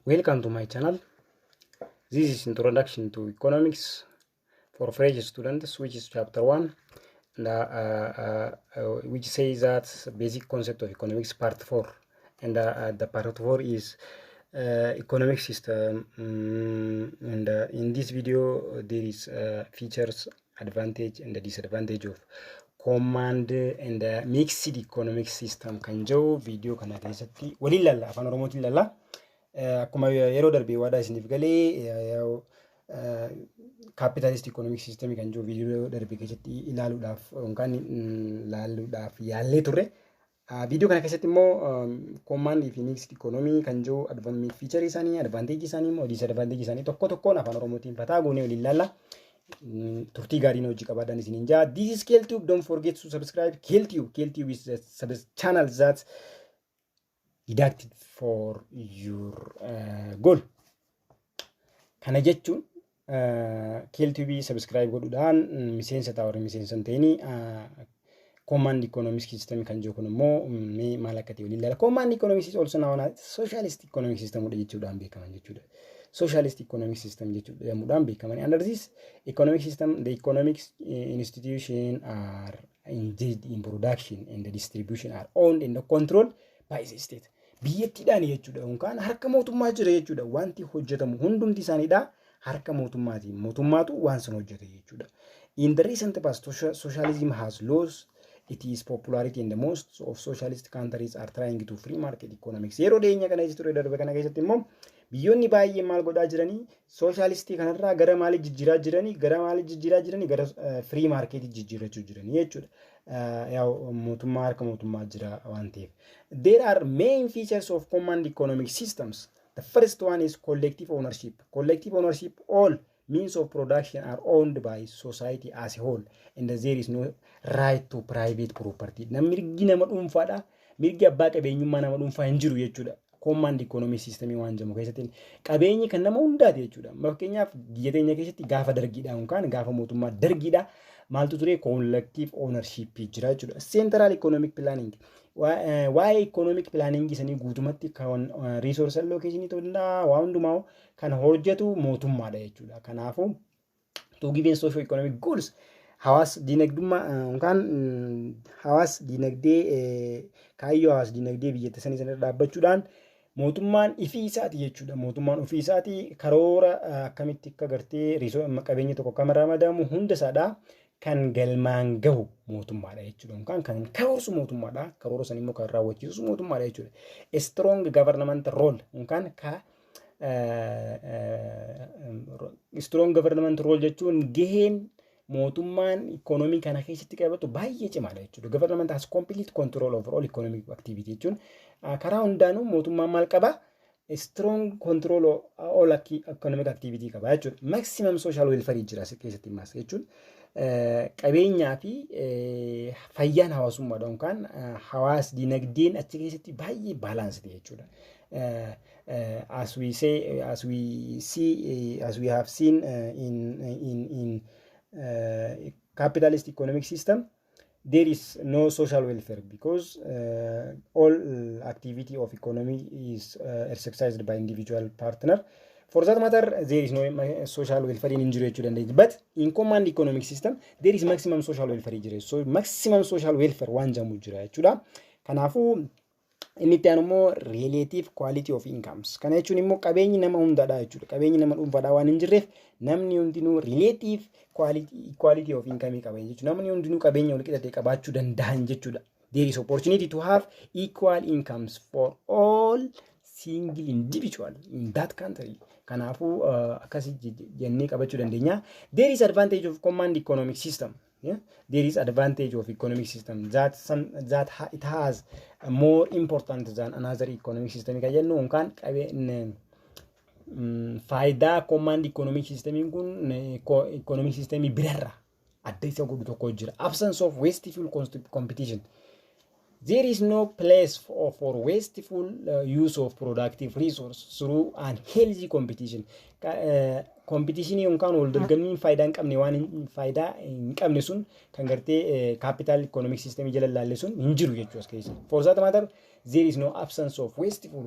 Welcome to my channel. This is introduction to economics for fresh students, which is chapter 1, which says that basic concept of economics part 4. And the part 4 is economic system. And in this video, there is features, advantage, and the disadvantage of command and mixed economic system. Kan jiru video kana keessatti waliin lalla afaan oromootiin lalla. Akkuma yeroo darbee waadaa isiniif galee capitalist economic system kan jiru video darbee keessatti ilaaluudhaaf yookaan ilaaluudhaaf yaallee turre. Video kana keessatti immoo command fi mixed economy kan jiru feature isaanii, advantage isaanii immoo disadvantage isaanii tokko tokkoon afaan oromootiin fataa goonee waliin laalla. Turtii gaarii hojii qabaadhaan isiniin jaa. This is KLTube. Don't forget to subscribe. KLTube is the channel that deducted for your goal. Kana jechuun KLTube subscribe godhuudhaan miseensa ta'uu miseensa ta'anii command economic system kan jiru kun immoo maal akka ta'e waliin ilaalla. Command economic is also known as socialist economic system jechuudhaan beekaman jechuudha. Socialist economic system jechuudhaan beekaman. Under this economic system, the economic institutions are engaged in production and the distribution are owned and controlled by the state. Biyyattiidhaan jechuudha yookaan harka mootummaa jira jechuudha. Wanti hojjetamu hundumti isaaniidha harka mootummaati. Mootummaatu waan san hojjeta jechuudha. In the recent past, socialism has lost its popularity and the most of socialist countries are trying to free market economics. Yeroo dhiyeenya kana jechuudha darbe kana keessatti immoo biyyoonni baay'ee maal godhaa jiranii socialistii kanarraa gara maalii jijjiiraa jiranii gara free market jijjiirachuu jiranii jechuudha. Yaw mootummaa harka mootummaa jira waan ta'eef. There are main features of command economic systems. The first one is collective ownership. Collective ownership, all means of production are owned by society as a whole and there is no right to private property. Mirgi nama dhuunfaadha. Mirgi abbaa qabeenyummaa nama dhuunfaa hin jiru jechuudha. Command economic system waan jedhamu keessatti qabeenyi kan nama hundaati jechuudha. Fakkeenyaaf biyya teenya keessatti gaafa dargiidha yookaan gaafa mootummaa dargiidha maaltu ture collective ownership jira jechuudha. Central economic planning. Waa'ee economic planning isanii guutumatti kan resource allocation ta'udha waan hundumaa kan hojjetu mootummaadha jechuudha. Kanaafuu to give socio economic goals hawaas dinagdummaa yookaan hawaas dinagdee kaayyoo hawaas dinagdee biyya sanii sana dhaabbachuudhaan mootummaan ofii isaati jechuudha. Mootummaan ofii isaati karoora akkamitti akka gartee qabeenya tokko akka ramadamu hunda isaadha kan galmaan gahu mootummaadha jechuudha. Yookaan kan karoorsu mootummaadha. Karoora san immoo kan raawwachiisu mootummaadha jechuudha. A strong government role yookaan strong government role jechuun gaheen mootummaan economy kana keessatti qabatu baay'ee cimaadha jechuudha. Government has complete control over all economic activity jechuun karaa hundaanuu mootummaan maal qaba? Strong control of all economic activity qaba jechuudha. Maximum social welfare jira keessatti maas jechuun qabeenyaa fi fayyaan hawaasummaadha yookaan hawaas dinagdeen achi keessatti baay'ee baalaansii jechuudha. As we have seen in capitalist economic system, there is no social welfare because all activity of economy is exercised by individual partner. For that matter, there is no social welfare in injury to the but in command economic system, there is maximum social welfare. So maximum social welfare one jamu jira jechuudha. Kanaafuu inni itti aanu relative quality of incomes. Kana jechuun immoo qabeenyi nama hundaadha jechuudha. Qabeenyi nama dhuunfaadha waan hin jirreef namni hundinuu relative quality of income qaba jechuudha. Namni hundinuu qabeenya wal qixa ta'e qabaachuu danda'an jechuudha. There is opportunity to have equal incomes for all single individual in that country. Kanaafuu akkasii jennee qabachuu dandeenya. There is advantage of command economic system. Yeah? There is advantage of economic system that it has more important than another economic system. Faida command economic system kun economic system birarra adda isa godhu tokko jira. Absence of wasteful competition. There is no place for wasteful use of productive resource through unhealthy competition. Competition yookaan wal dorgommiin faayidaa hin qabne waan faayidaa hin qabne sun kan gartee capital economic system jala laalle sun hin jiru jechuudha keessa. For that matter, there is no absence of wasteful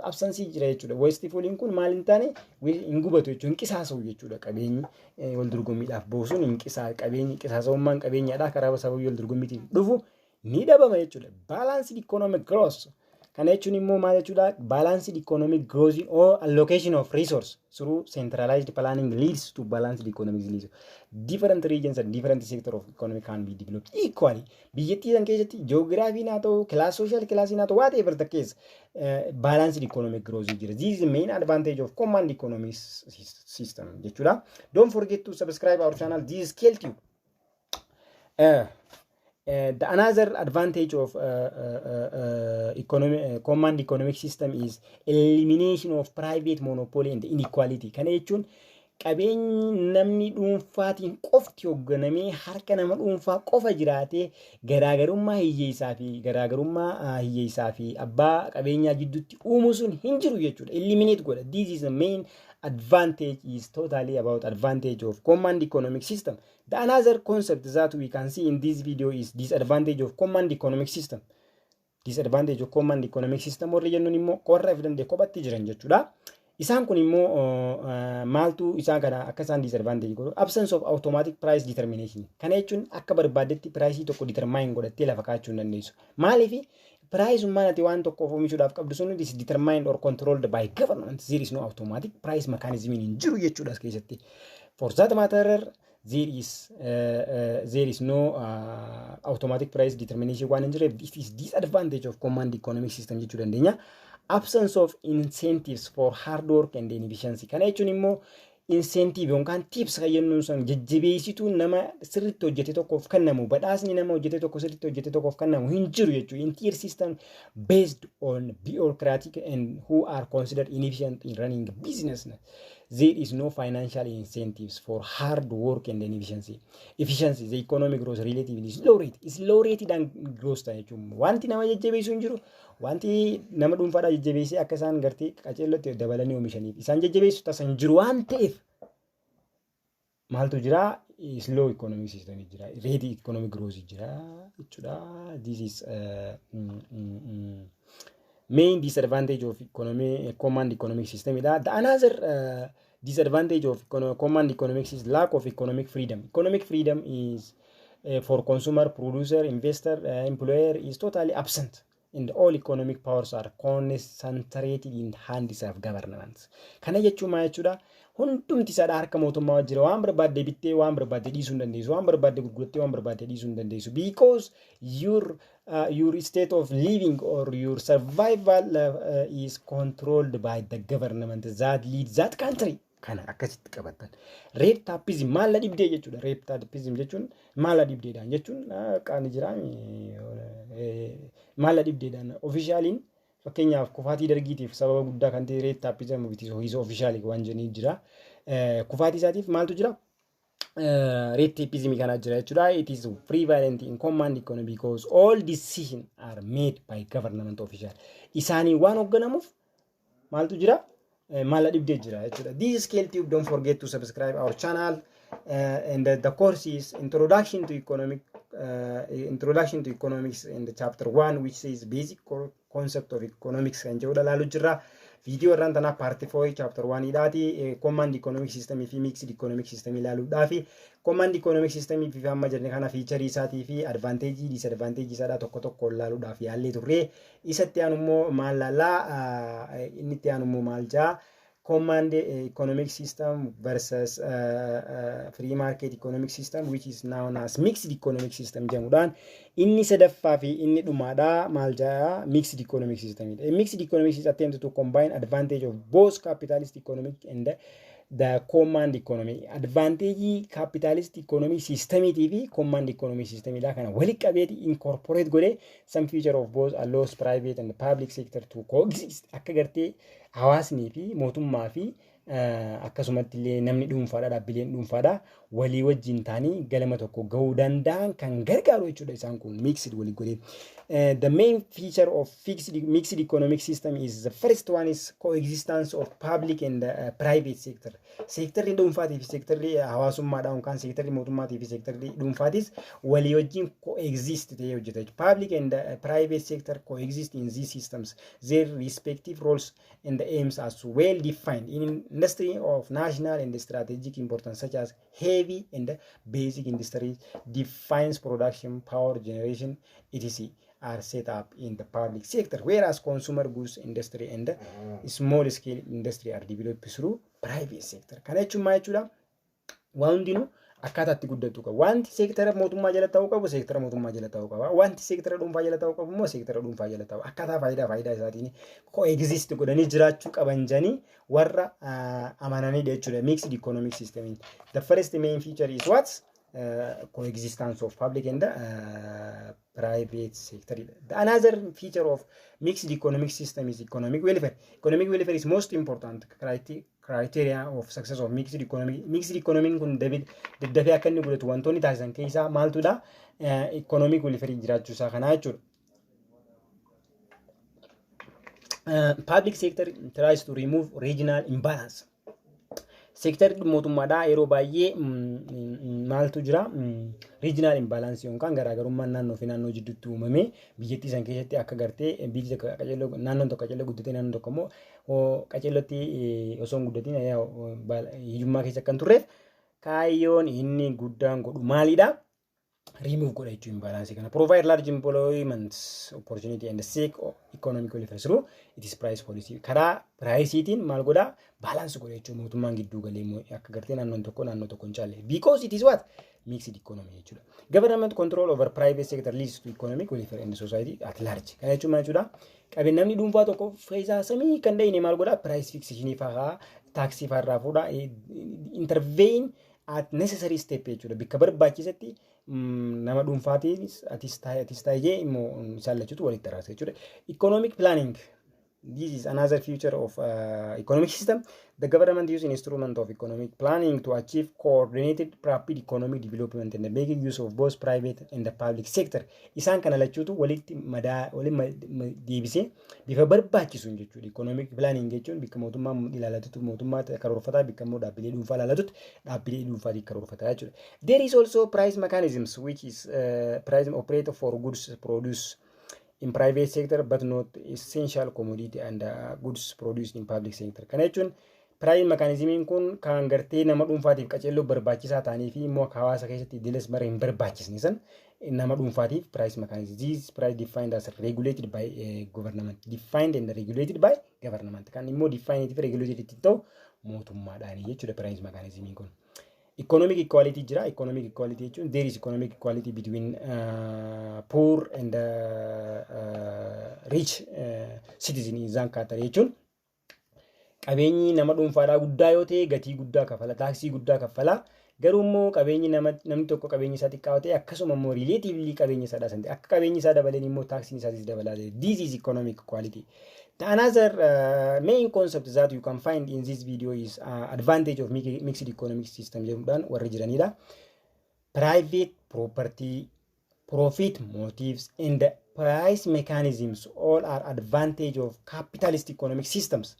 absence jira jechuudha. Wasteful kun maal hin taane hin gubatu jechuudha. Hin qisaasa'u jechuudha. Qabeenyi wal dorgommiidhaaf boosuun hin qabeenyi qisaasa'ummaan qabeenyaadha karaa sababii wal dorgommiitiin dhufu ni dhabama jechuudha. Balanced economic growth. Kana jechuun immoo maal jechuudha? Balanced economic growth or allocation of resource through centralized planning leads to balanced economic growth. Different regions and different sectors of economy can be developed equally. Biyyattii san keessatti geography naa ta'u, class social class naa ta'u, whatever the case, balanced economic growth jira. This is the main advantage of command economic system jechuudha. Don't forget to subscribe our channel. This is ScaleTube. The another advantage of command economic system is elimination of private monopoly and inequality. Kana jechuun qabeenyi namni dhuunfaatiin qofti hoogganamee harka nama dhuunfaa qofa jiraatee garaagarummaa hiyyeessaa fi abbaa qabeenyaa gidduutti uumuu sun hin jiru jechuudha. Eliminate godha. This is the main advantage is totally about advantage of command economic system. The another concept that we can see in this video is disadvantage of command economic system. Disadvantage of command economic system warri jennuun immoo qorra evidente kophatti jiran jechuudha. Isaan kun immoo maaltu isaan kana akka isaan disadvantage godhu absence of automatic price determination. Kana jechuun akka barbaadetti price tokko determine godhattee lafa kaa'achuu hin dandeessu. Maaliif price ummanati waan tokko oomishuudhaaf qabdu sun is determined or controlled by government. There is no automatic price mechanism hin jiru jechuudha as keessatti. For that matter there is no automatic price determination waan hin jirreef this is disadvantage of command economic system jechuu dandeenya. Absence of incentives for hard work and efficiency. Kana jechuun immoo incentive yookaan tips kayyannuun san jajjabeessituu nama sirriitti hojjete tokkoof kennamu badhaasni nama hojjete tokko sirriitti hojjete tokkoof kennamu hin jiru jechuudha. Entire system based on bureaucratic and who are considered inefficient in running business. There is no financial incentives for hard work and efficiency. Efficiency, the economic growth relatively is low rate. Is low rate than growth jechuun wanti nama jajjabeessu hin jiru. Wanti nama dhuunfaadhaa jajjabeessee akka isaan gartee qaceellotti dabalanii oomishaniif isaan jajjabeessu taasisan hin jiru waan ta'eef maaltu jira? Slow economic system jira. Rate economic growth jira jechuudha. This is main disadvantage of command economic system. The another disadvantage of command economic system is lack of economic freedom. Economic freedom is for consumer, producer, investor, employer is totally absent. And all economic powers are concentrated in hands of governments. Kana jechuun maal jechuudha? Hundumti isaadha harka mootummaa jira. Waan barbaadde bittee waan barbaadde dhiisuu hin dandeessu. Waan barbaadde gurgurattee waan barbaadde dhiisuu hin dandeessu. Because your state of living or your survival is controlled by the government that leads that country. Kana akkasitti qabatan. Rate tapism maal dhibdee jechuudha. Rate tapism jechuun maal dhibdeedhaan jechuun qaani jiraami maal dhibdeedhaan officialiin fakkeenyaaf kufaatii dargiitiif sababa guddaa kan ta'e rate tapism is officially waan jenii jira. Kufaatii isaatiif maaltu jira? Rate tapism kana jira jechuudha. It is prevalent in command economy because all decisions are made by government official. Isaanii waan hoogganamuuf maaltu jira? Mala dibde jira jechuudha. This is ScaleTube. Don't forget to subscribe our channel. And the course is Introduction to Economics in the chapter 1, which says basic concept of economics. And jechuudha laalu jira. Video irraan tana part 4 chapter 1 idhaati. Command economic system fi mixed economic system ilaaluudhaafi. Command economic system fi amma jirne kana feature isaatii fi advantage disadvantage isaadha tokko tokko ilaaluudhaaf yaallee turre. Isatti aanummoo maal laalaa inni itti aanummoo maal jaa command economic system versus free market economic system, which is known as mixed economic system jedhamuudhaan inni sadaffaa fi inni dhumaadha maal jaa mixed economic system. Mixed economic system attempt to combine advantage of both capitalist economic and the command economy. Advantage capitalist economy system TV command economy system ila kana wali qabeti incorporate gode some feature of both allows private and public sector to coexist. Akka garte hawaasni fi mootummaa fi akkasumatti illee namni dhuunfaadha dhaabbileen dhuunfaadha walii wajjin taanii galma tokko gahuu danda'an kan gargaaru jechuudha isaan kun mixed walii godhee. The main feature of mixed economic system is the first one is coexistence of public and private sector. Sektarri dhuunfaatii fi sektarri hawaasummaadhaan kan sektarri mootummaatii fi sektarri dhuunfaatis walii wajjin coexist ta'ee hojjeta. Public and private sector coexist in these systems. Their respective roles and the aims are well defined in industry of national and strategic importance, such as heavy and basic industries defines production, power generation, etc. are set up in the public sector, whereas consumer goods industry and small scale industry are developed through private sector. Kana jechuun maal jechuudha? Waan hundinuu akkaataatti guddatu qaba. Wanti seektara mootummaa jala ta'uu qabu seektara mootummaa jala ta'uu qaba. Wanti seektara dhuunfaa jala ta'uu qabu immoo seektara dhuunfaa jala ta'u. Akkaataa faayidaa isaatiin coexist godhanii jiraachuu qaban janii warra amananii jechuudha. Mixed economic system. The first main feature is what? Coexistence of public and private sector. Another feature of mixed economic system is economic welfare. Economic welfare is most important criteria of success of mixed economy. Mixed economy kun daddafee akka inni godhatu wantoonni taasisan keessaa maaltudha? Economic welfare jiraachuu isaa kana jechuudha. Public sector tries to remove regional imbalance. Sektarri mootummaadhaa yeroo baay'ee maaltu jira? Regional imbalance yookaan garaagarummaan naannoo fi naannoo jidduutti uumamee biyyattii san keessatti akka gartee biyyi tokko qaceelloo naannoon tokko qaceelloo guddatee naannoon tokko immoo qaceellootti osoo hin guddatiin hiyyummaa keessa kan turreef kaayyoon inni guddaan godhu maalidha? Remove godha jechuun imbalance kana. Provide large employment opportunity and seek economic welfare through it is price policy. Karaa priceetiin maal godha? Balance godha jechuun mootummaan gidduu galee immoo akka gartee naannoon tokko hin caalle. Because it is what? Mixed economy jechuudha. Government control over private sector leads to economic welfare in the society at large. Kana jechuun maal jechuudha? Qabeenyaan dhuunfaa tokko faayidaa samii kan dayine maal godha? Price fixation fa'aa taaksii fa'aa fuudha. Intervene at necessary step jechuudha. Bikka barbaachisetti nama dhuunfaatiin atis taa'ee immoo isaan lachuutu walitti araarsa jechuudha. Economic planning. This is another feature of economic system. The government uses instrument of economic planning to achieve coordinated rapid economic development and making use of both private and the public sector. Isaan kana lachuutu walitti deebisee bifa barbaachisuun jechuudha. Economic planning jechuun bikka mootummaa ilaalatutti mootummaa karoorfataa bikka immoo dhaabbilee dhuunfaa ilaalatutti dhaabbilee dhuunfaatii karoorfataa jechuudha. There is also price mechanisms which is price operator for goods produced in private sector but not essential commodity and goods produced in public sector. Kana jechuun price mechanismiin kun kan gartee nama dhuunfaatiif qaceelloo barbaachisaa ta'anii fi immoo hawaasa keessatti diles bara hin barbaachisne san nama dhuunfaatiif price mechanism. This price defined as regulated by government. Defined and regulated by government. Kan immoo defined fi regulated ta'u mootummaadhaani jechuudha price mechanismiin kun. Economic equality jira. Economic equality jechuun there is economic equality between poor and rich citizen isaan kaatare jechuun qabeenyi nama dhuunfaadhaa guddaa yoo ta'e gatii guddaa kafala, taaksii guddaa kafala. Garuu immoo qabeenyi namni tokko qabeenyi isaa xiqqaa ta'e akkasuma immoo relatively qabeenyi isaa dhaasan ta'e akka qabeenyi isaa dabaleen immoo taaksiin isaatis dabalaa ta'e. This is economic equality. The another main concept that you can find in this video is advantage of mixed economic system jedhuudhaan warri jiranidha. Private property, profit motives and price mechanisms all are advantage of capitalist economic systems,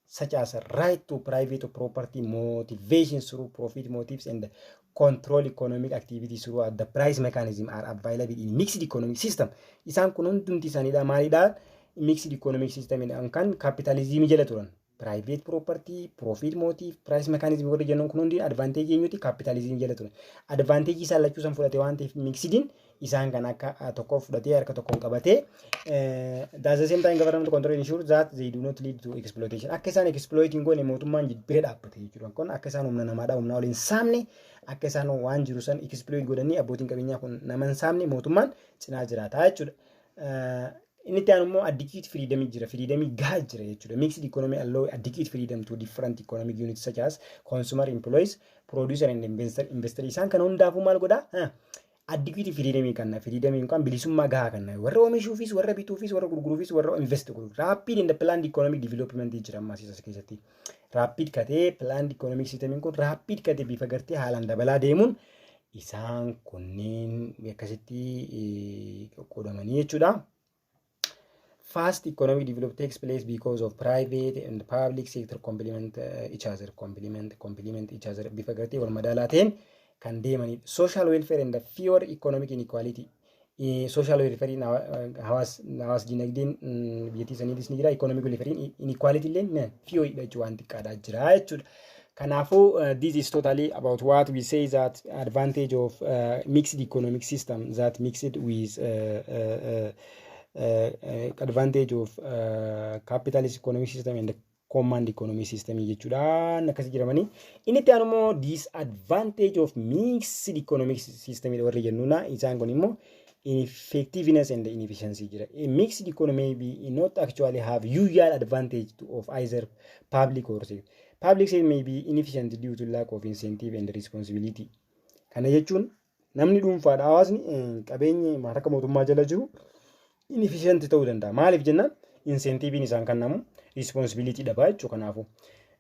such as right to private property, motivation through profit motives and control economic activities through the price mechanism are available in mixed economic system. Isaan kun hundumti isaaniidha maalidha? Mixed economic system kan capitalism jala turan. Private property, profit motive, price mechanism warri jennuun kun hundi advantage eenyuti? Capitalism jala turan. Advantage isaan lachuu san fudhate waan ta'eef mixedin isaan kan akka tokko fudhatee harka tokkoon qabatee at the same time government control ensure that they do not lead to exploitation. Akka isaan exploiting goone mootummaan bira dhaabbate jechuudha. Kun akka isaan humna namaadhaa humna waliin saamne akka isaan waan jiru san exploit godhanii abbootiin qabeenyaa kun nama hin saamne mootummaan cinaa jiraata jechuudha. Inni itti aanu immoo adequate freedom jira. Freedom gahaa jira jechuudha. Mixed economy allow adequate freedom to different economic units such as consumer, employees, producer and investor. Isaan kana hundaafuu maal godhaa? adequate freedom kanna freedom kan bilisummaa gahaa kanna warra oomishuufis warra bituufis warra gurguruufis warra invest godhu rapid in the planned economic development jira ammaas keessatti rapid katee planned economic system kun rapid katee bifa gartee haalaan dabalaa deemuun isaan kunneen akkasitti qoodamanii jechuudha. Fast economic development takes place because of private and public sector complement each other bifa gartee wal madaalaa ta'een kan deemanii social welfare and fewer economic inequality social welfare hawaas dinagdeen biyyattii saniitis ni jira economic welfare inequality illee fewer jechuun waan xiqqaadhaa jira jechuudha. Kanaafuu this is totally about what we say that advantage of mixed economic system that mixed with advantage of capitalist economic system and command economic system jechuudha akkasii jedhamanii inni itti aanu immoo disadvantage of mixed economic system warri jennuuna isaan kun immoo ineffectiveness and inefficiency jira. A mixed economy may not actually have usual advantage of either public or sector. Public sector may be inefficient due to lack of incentive and responsibility. Kana jechuun namni dhuunfaadha hawaasni qabeenyi harka mootummaa jala jiru inefficient ta'uu danda'a. Maaliif jennaan incentivein isaan kennamu responsibility dhabaa jechuudha kanaafu.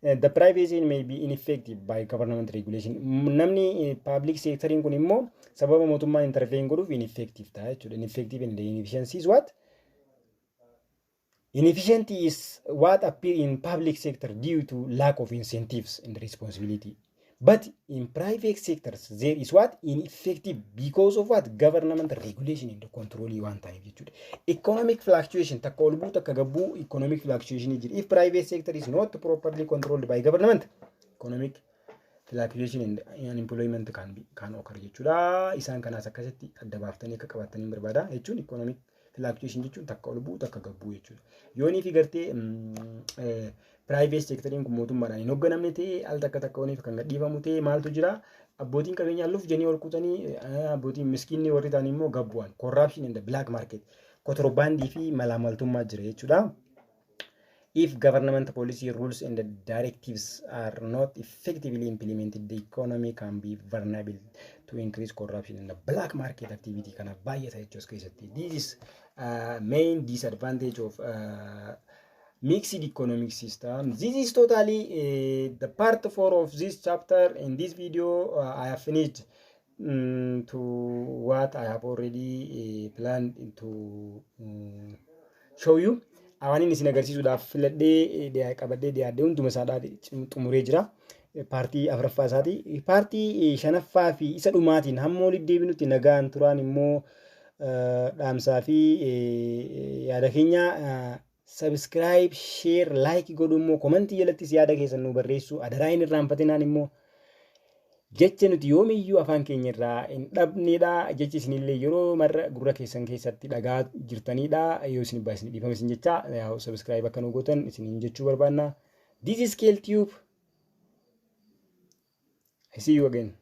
The private sector may be ineffective by government regulation. Namni public sectorin kun immoo sababa mootummaan intervene godhuuf ineffective ta'a jechuudha. Ineffective and inefficiency is what? Inefficient is what appear in public sector due to lack of incentives and responsibility. But in private sectors, there is what? Ineffective because of what? Government regulation and control one time. Economic fluctuation, economic fluctuation. If private sector is not properly controlled by government, economic fluctuation and unemployment can occur. Isan kanas akkasitti adda baaftanii akka qabatanii barbaada. Jechuun economic fluctuation jechuun takka ol bu'u takka gad bu'u jechuudha. Yoonii fi gartee private sectorin kun mootummaadhaan hin hoogganamne ta'e al takka ooniif kan gadhiifamu ta'e maaltu jira? Abbootiin qabeenyaa luuf janii ol kutanii abbootiin miskiinni warri ta'an immoo gad bu'an. Corruption in the black market. Kontiroobaandii fi malaamaltummaa jira jechuudha. If government policy rules and the directives are not effectively implemented, the economy can be vulnerable to increase corruption in the black market activity. Kana baay'ata jechuus keessatti. This is main disadvantage of mixed economic system. This is totally the part 4 of this chapter. In this video, I have finished to what I have already planned to show you. Awaniin isin agarsiisuudhaaf filadhee qabadhee dhiyaadhee hunduma isaadhaa xumuree jira. Paartii afuraffaa isaati. Paartii shanaffaa fi isa dhumaatiin hamma walitti deebinutti nagaan turaan immoo dhaamsaa fi yaada keenya subscribe, share, like godhu immoo komentii jalattis yaada keessan nu barreessu. Adaraa hin irraanfatinaan immoo jecha nuti yoomiyyuu afaan keenya irraa hin dhabnedha. Jechi isinillee yeroo marra gurra keessan keessatti dhagaa jirtanidha. Yoo isin baay'isni dhiifama isin jecha subscribe akka nu gootan isin jechuu barbaanna. This is KLTube. I see you again.